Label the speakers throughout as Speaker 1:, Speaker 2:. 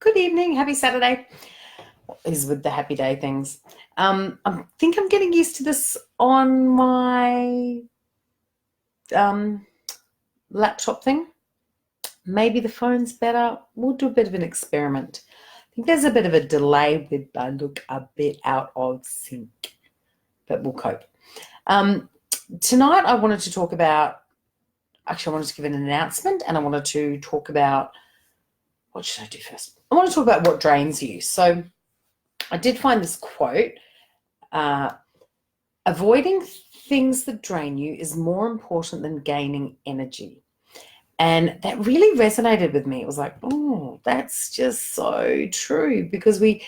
Speaker 1: Good evening. Happy Saturday. What is with the happy day things? I think I'm getting used to this on my um, laptop thing. Maybe the phone's better. We'll do a bit of an experiment. I think there's a bit of a delay with I look a bit out of sync, but we'll cope. Um, Tonight, I wanted to talk about. Actually, I wanted to give an announcement, and I wanted to talk about what should I do first? I want to talk about what drains you. So I did find this quote. Uh, Avoiding things that drain you is more important than gaining energy. And that really resonated with me. It was like, oh, that's just so true because we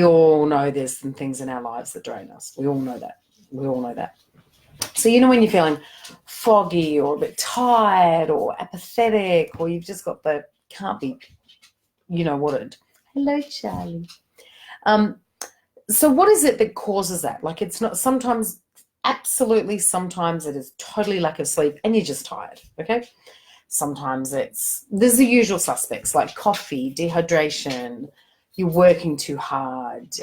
Speaker 1: all know there's some things in our lives that drain us. We all know that. We all know that. So, when you're feeling foggy or a bit tired or apathetic or you've just got the can't be, whatted. Hello, Charlie. So what is it that causes that? Like it's not sometimes, absolutely sometimes it is totally lack of sleep and you're just tired, okay? Sometimes there's the usual suspects like coffee, dehydration, you're working too hard.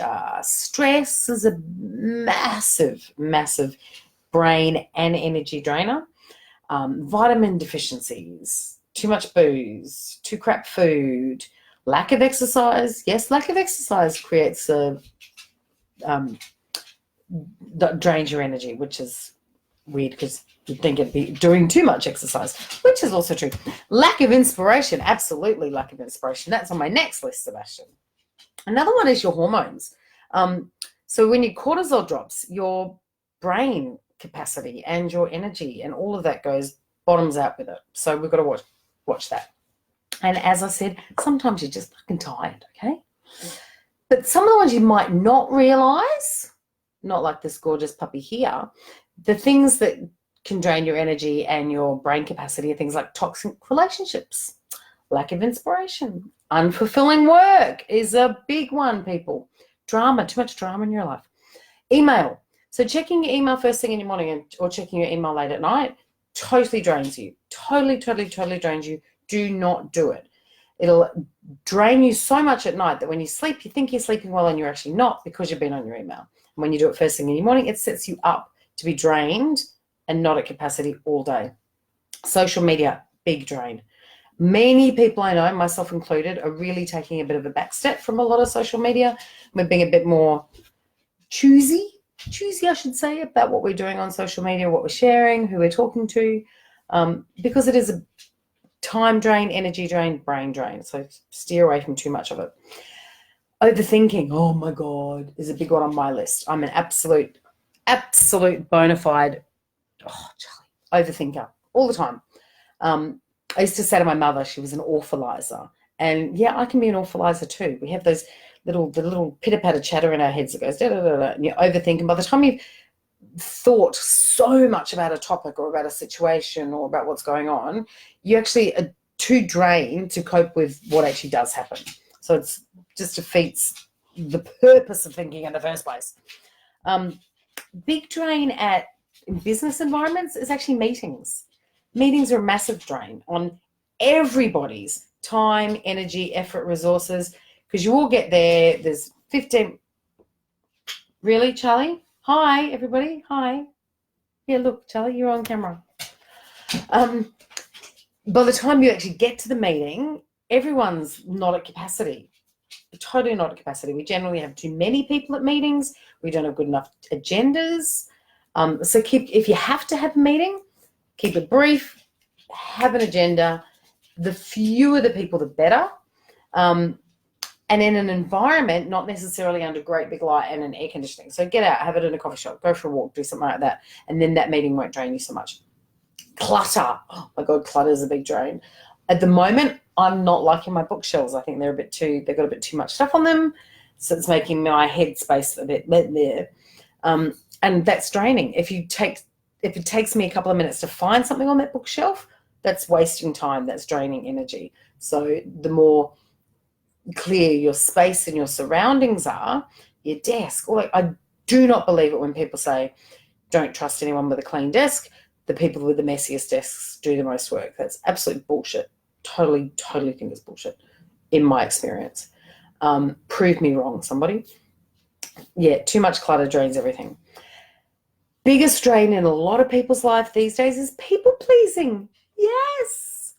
Speaker 1: Stress is a massive, massive brain and energy drainer. Vitamin deficiencies, too much booze, too crap food, lack of exercise. Yes, lack of exercise creates that drains your energy, which is weird because you'd think it'd be doing too much exercise, which is also true. Lack of inspiration, absolutely lack of inspiration. That's on my next list, Sebastian. Another one is your hormones. So when your cortisol drops, your brain capacity and your energy and all of that goes bottoms out with it. So we've got to watch that. And as I said, sometimes you're just fucking tired, okay? But some of the ones you might not realize, not like this gorgeous puppy here, the things that can drain your energy and your brain capacity are things like toxic relationships, lack of inspiration, unfulfilling work is a big one, people. Drama, too much drama in your life. Email. So checking your email first thing in the morning or checking your email late at night totally drains you. Totally, totally, totally drains you. Do not do it. It'll drain you so much at night that when you sleep, you think you're sleeping well and you're actually not because you've been on your email. And when you do it first thing in the morning, it sets you up to be drained and not at capacity all day. Social media, big drain. Many people I know, myself included, are really taking a bit of a back step from a lot of social media. We're being a bit more choosy, I should say, about what we're doing on social media, what we're sharing, who we're talking to, because it is a time drain, energy drain, brain drain. So steer away from too much of it. Overthinking, oh my God, is a big one on my list. I'm an absolute bona fide, overthinker all the time. I used to say to my mother, she was an awfulizer. And yeah, I can be an awfulizer too. We have those the little pitter-patter chatter in our heads that goes, da, da, da, da, and you're overthinking. By the time you've thought so much about a topic or about a situation or about what's going on, you actually are too drained to cope with what actually does happen. So it just defeats the purpose of thinking in the first place. Big drain in business environments is actually meetings. Meetings are a massive drain on everybody's time, energy, effort, resources, because you all get there. There's 15. Really, Charlie? Hi, everybody. Hi. Yeah, look, Charlie, you're on camera. By the time you actually get to the meeting, everyone's not at capacity. Totally not at capacity. We generally have too many people at meetings. We don't have good enough agendas. So if you have to have a meeting, keep it brief, have an agenda. The fewer the people, the better. And in an environment, not necessarily under great big light and an air conditioning. So get out, have it in a coffee shop, go for a walk, do something like that. And then that meeting won't drain you so much. Clutter. Oh my God, clutter is a big drain. At the moment, I'm not liking my bookshelves. I think they've got a bit too much stuff on them. So it's making my head space a bit there. And that's draining. If it takes me a couple of minutes to find something on that bookshelf, that's wasting time. That's draining energy. So the more clear your space and your surroundings are, your desk. I do not believe it when people say, don't trust anyone with a clean desk. The people with the messiest desks do the most work. That's absolute bullshit. totally think it's bullshit in my experience. Prove me wrong, somebody. Yeah, too much clutter drains everything. Biggest drain in a lot of people's life these days is people pleasing. Yes.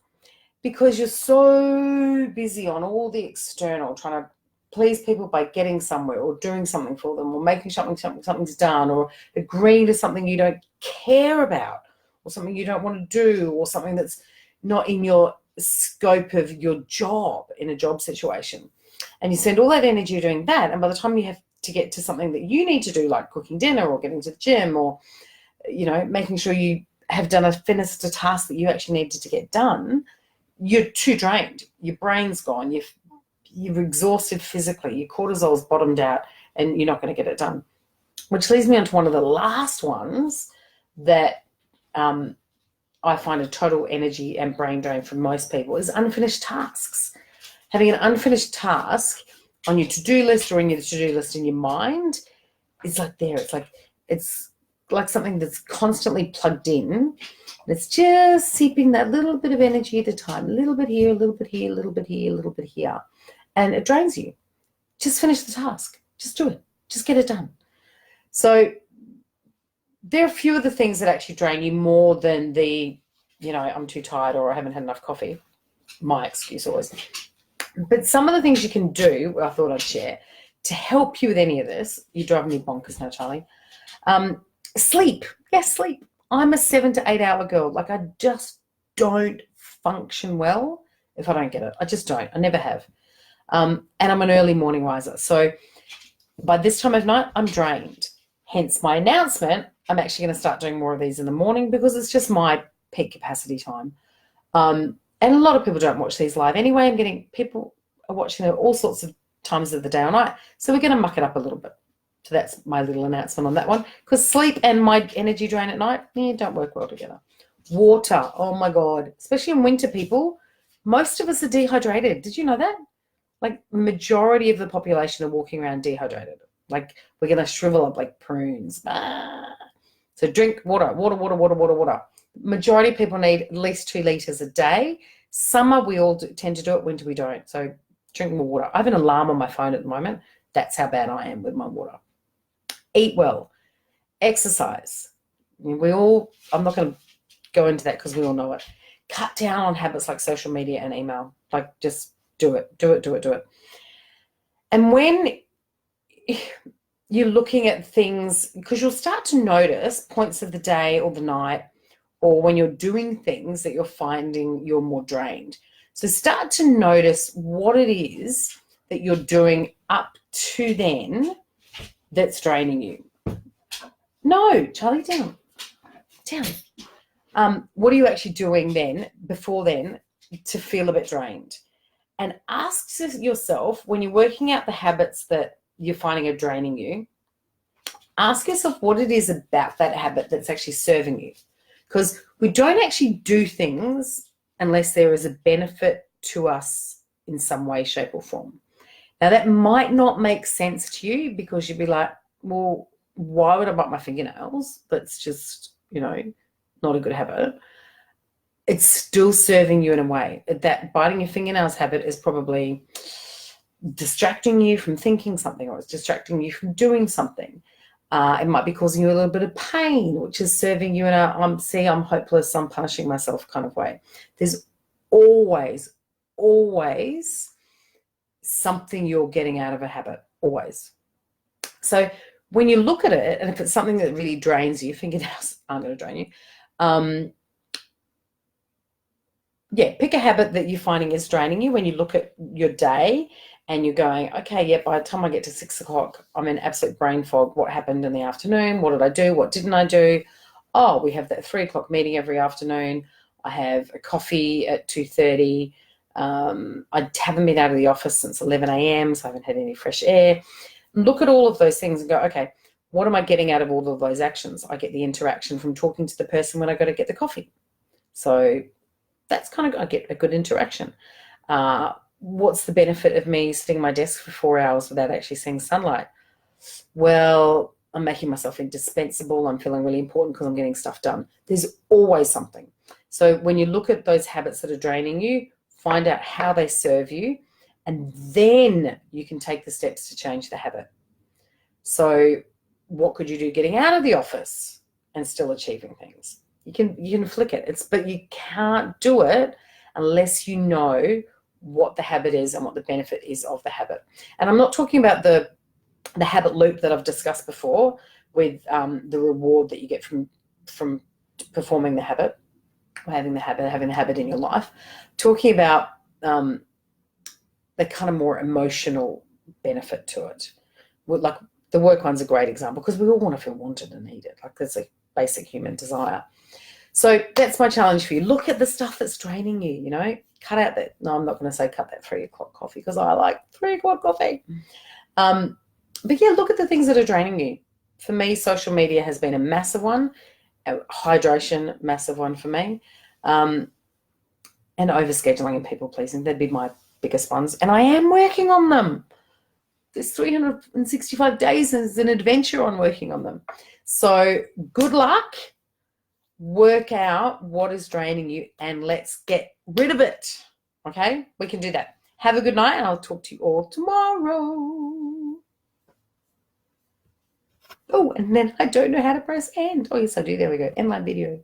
Speaker 1: Because you're so busy on all the external, trying to please people by getting somewhere or doing something for them or making something's done or agreeing to something you don't care about or something you don't want to do or something that's not in your scope of your job in a job situation. And you spend all that energy doing that, and by the time you have to get to something that you need to do, like cooking dinner or getting to the gym or, you know, making sure you have finished a task that you actually needed to get done, you're too drained. Your brain's gone. You're exhausted physically. Your cortisol's bottomed out and you're not going to get it done. Which leads me on to one of the last ones that I find a total energy and brain drain for most people is unfinished tasks. Having an unfinished task on your to-do list or in your to-do list in your mind is like there. It's like something that's constantly plugged in. And it's just seeping that little bit of energy at a time, a little bit here, a little bit here, a little bit here, a little bit here. And it drains you. Just finish the task. Just do it. Just get it done. So there are a few of the things that actually drain you more than the, you know, I'm too tired or I haven't had enough coffee. My excuse always. But some of the things you can do, I thought I'd share, to help you with any of this. You're driving me bonkers now, Charlie. Sleep. Yes, sleep. I'm a 7 to 8 hour girl. Like, I just don't function well if I don't get it. I just don't. I never have. And I'm an early morning riser. So by this time of night, I'm drained. Hence my announcement. I'm actually going to start doing more of these in the morning because it's just my peak capacity time. And a lot of people don't watch these live anyway. I'm getting people are watching it all sorts of times of the day or night. So we're going to muck it up a little bit. So that's my little announcement on that one. Because sleep and my energy drain at night, don't work well together. Water, oh my God. Especially in winter, people, most of us are dehydrated. Did you know that? Like, majority of the population are walking around dehydrated. Like, we're going to shrivel up like prunes. So drink water. Majority of people need at least 2 litres a day. Summer, we all tend to do it. Winter, we don't. So drink more water. I have an alarm on my phone at the moment. That's how bad I am with my water. Eat well. Exercise. I'm not going to go into that because we all know it. Cut down on habits like social media and email. Like, just do it. And when you're looking at things, because you'll start to notice points of the day or the night, or when you're doing things that you're finding you're more drained. So start to notice what it is that you're doing up to then that's draining you. No, Charlie, down. What are you actually doing then, before then, to feel a bit drained? And ask yourself, when you're working out the habits that you're finding are draining you, ask yourself what it is about that habit that's actually serving you. Because we don't actually do things unless there is a benefit to us in some way, shape, or form. Now, that might not make sense to you because you'd be like, well, why would I bite my fingernails? That's just, not a good habit. It's still serving you in a way. That biting your fingernails habit is probably distracting you from thinking something, or it's distracting you from doing something. It might be causing you a little bit of pain, which is serving you in a, I'm hopeless, I'm punishing myself kind of way. There's always something you're getting out of a habit, always. So when you look at it, and if it's something that really drains you, fingernails aren't going to drain you. Pick a habit that you're finding is draining you. When you look at your day and you're going, okay, by the time I get to 6 o'clock, I'm in absolute brain fog. What happened in the afternoon? What did I do? What didn't I do? Oh, we have that 3 o'clock meeting every afternoon. I have a coffee at 2:30. I haven't been out of the office since 11 a.m., so I haven't had any fresh air. Look at all of those things and go, okay, what am I getting out of all of those actions? I get the interaction from talking to the person when I go to get the coffee. So that's kind of, I get a good interaction. What's the benefit of me sitting at my desk for 4 hours without actually seeing sunlight? Well, I'm making myself indispensable. I'm feeling really important because I'm getting stuff done. There's always something. So when you look at those habits that are draining you, find out how they serve you, and then you can take the steps to change the habit. So what could you do getting out of the office and still achieving things? You can flick it. But you can't do it unless you know what the habit is and what the benefit is of the habit. And I'm not talking about the habit loop that I've discussed before with the reward that you get from performing the habit, or having the habit in your life. Talking about the kind of more emotional benefit to it. Like the work one's a great example, because we all want to feel wanted and needed. Like that's a basic human desire. So that's my challenge for you. Look at the stuff that's draining you, you know. Cut out that. No, I'm not going to say cut that 3 o'clock coffee, because I like 3 o'clock coffee. But yeah, look at the things that are draining you. For me, social media has been a massive one. Hydration, massive one for me. And overscheduling and people pleasing. They'd be my biggest ones. And I am working on them. There's 365 days as an adventure on working on them. So good luck. Work out what is draining you and let's get rid of it. Okay? We can do that. Have a good night, and I'll talk to you all tomorrow. Oh, and then I don't know how to press end. Oh, yes, I do. There we go. End my video.